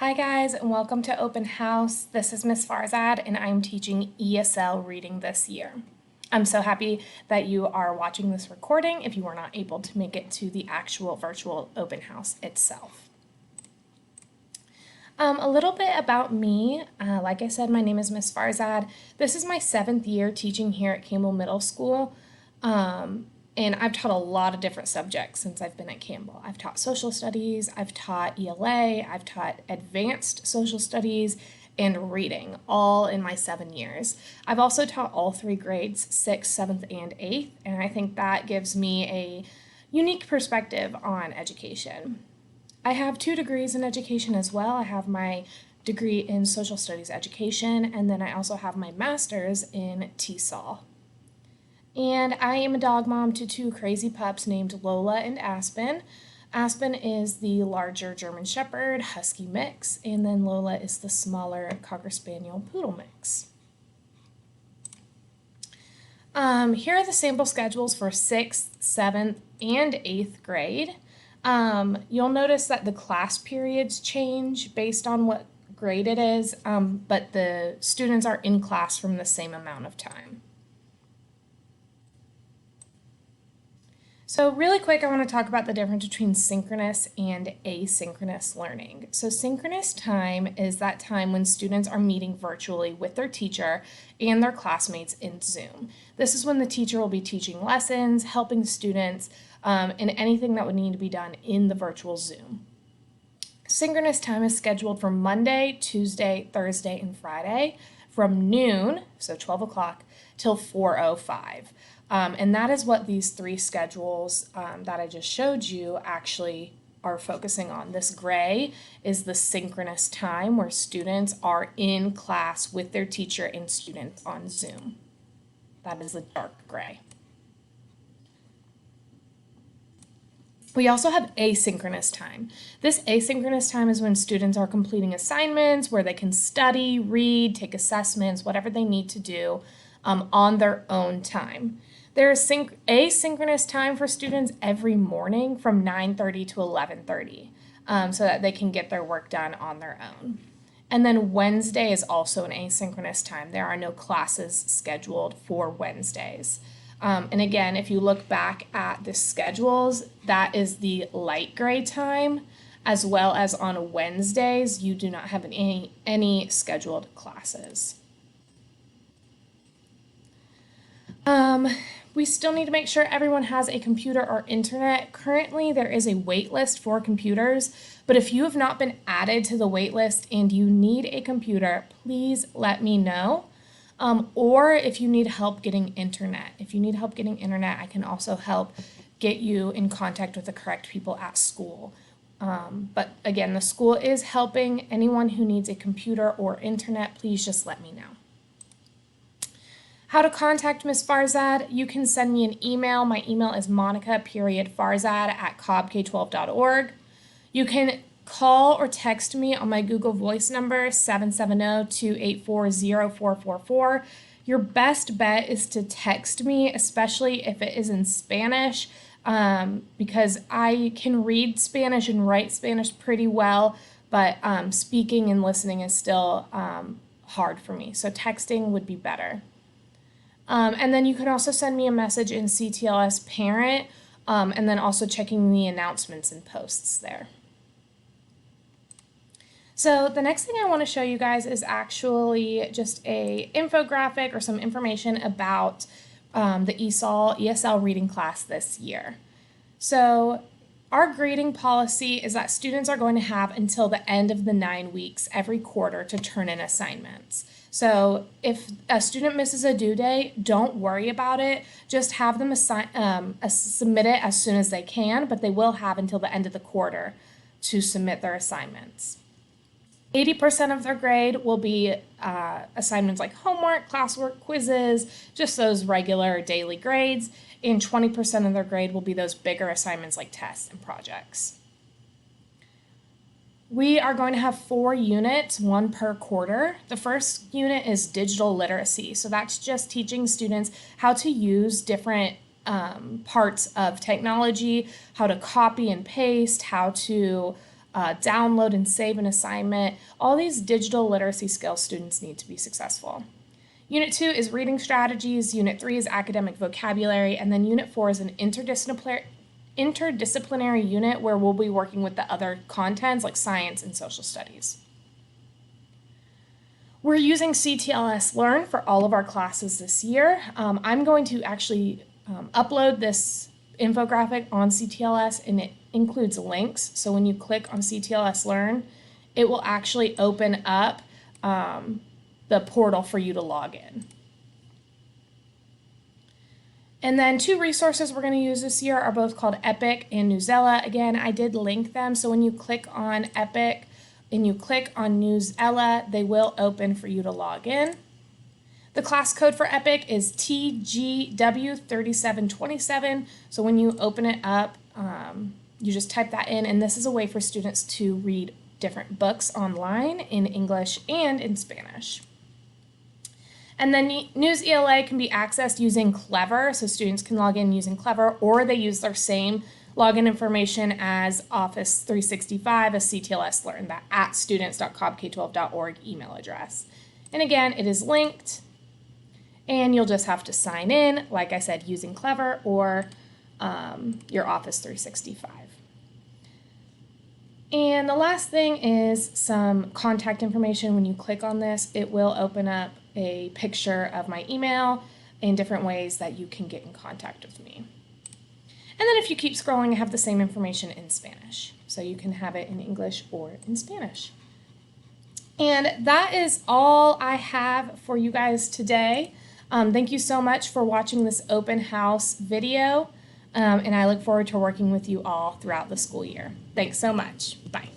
Hi guys, and welcome to Open House. This is Miss Farzad and I'm teaching ESL reading this year. I'm so happy that you are watching this recording if you were not able to make it to the actual virtual open house itself. A little bit about me. Like I said, my name is Miss Farzad. This is my 7th year teaching here at Campbell Middle School. And I've taught a lot of different subjects since I've been at Campbell. I've taught social studies, I've taught ELA, I've taught advanced social studies, and reading, all in my 7 years. I've also taught all 3 grades, 6th, 7th, and 8th, and I think that gives me a unique perspective on education. I have 2 degrees in education as well. I have my degree in social studies education, and then I also have my master's in ESOL. And I am a dog mom to 2 crazy pups named Lola and Aspen. Aspen is the larger German Shepherd Husky mix, and then Lola is the smaller Cocker Spaniel Poodle mix. Here are the sample schedules for 6th, 7th, and 8th grade. You'll notice that the class periods change based on what grade it is, but the students are in class from the same amount of time. So really quick, I want to talk about the difference between synchronous and asynchronous learning. So synchronous time is that time when students are meeting virtually with their teacher and their classmates in Zoom. This is when the teacher will be teaching lessons, helping students, and anything that would need to be done in the virtual Zoom. Synchronous time is scheduled for Monday, Tuesday, Thursday, and Friday from noon, so 12 o'clock, till 4:05. And that is what these 3 schedules that I just showed you actually are focusing on. This gray is the synchronous time where students are in class with their teacher and students on Zoom. That is the dark gray. We also have asynchronous time. This asynchronous time is when students are completing assignments, where they can study, read, take assessments, whatever they need to do on their own time. There is asynchronous time for students every morning from 9:30 to 11:30 so that they can get their work done on their own. And then Wednesday is also an asynchronous time. There are no classes scheduled for Wednesdays. And again, if you look back at the schedules, that is the light gray time, as well as on Wednesdays, you do not have any scheduled classes. We still need to make sure everyone has a computer or internet. Currently, there is a wait list for computers, but if you have not been added to the wait list and you need a computer, please let me know. Or if you need help getting internet. If you need help getting internet, I can also help get you in contact with the correct people at school. But again, the school is helping anyone who needs a computer or internet. Please just let me know. How to contact Ms. Farzad? You can send me an email. My email is monica.farzad@cobbk12.org. You can call or text me on my Google Voice number, 770-284-0444. Your best bet is to text me, especially if it is in Spanish, because I can read Spanish and write Spanish pretty well, but speaking and listening is still hard for me. So texting would be better. And then you can also send me a message in CTLS Parent, and then also checking the announcements and posts there. So the next thing I want to show you guys is actually just a infographic or some information about the ESOL reading class this year. So our grading policy is that students are going to have until the end of the 9 weeks every quarter to turn in assignments. So if a student misses a due date, don't worry about it. Just have them submit it as soon as they can, but they will have until the end of the quarter to submit their assignments. 80% of their grade will be assignments like homework, classwork, quizzes, just those regular daily grades, and 20% of their grade will be those bigger assignments like tests and projects. We are going to have 4 units, 1 per quarter. The first unit is digital literacy. So that's just teaching students how to use different parts of technology, how to copy and paste, how to download and save an assignment. All these digital literacy skills students need to be successful. Unit 2 is reading strategies, Unit 3 is academic vocabulary, and then Unit 4 is an interdisciplinary unit where we'll be working with the other contents like science and social studies. We're using CTLS Learn for all of our classes this year. I'm going to actually upload this infographic on CTLS, and it includes links. So when you click on CTLS Learn, it will actually open up the portal for you to log in. And then 2 resources we're going to use this year are both called Epic and Newsela. Again, I did link them, so when you click on Epic and you click on Newsela, they will open for you to log in. The class code for Epic is TGW3727, so when you open it up, you just type that in, and this is a way for students to read different books online in English and in Spanish. And then News ELA can be accessed using Clever, so students can log in using Clever, or they use their same login information as Office 365, as CTLS Learn, that at students.cobk12.org email address. And again, it is linked, and you'll just have to sign in, like I said, using Clever or your Office 365. And the last thing is some contact information. When you click on this, it will open up a picture of my email and different ways that you can get in contact with me. And then if you keep scrolling, I have the same information in Spanish. So you can have it in English or in Spanish. And that is all I have for you guys today. Thank you so much for watching this open house video. And I look forward to working with you all throughout the school year. Thanks so much. Bye.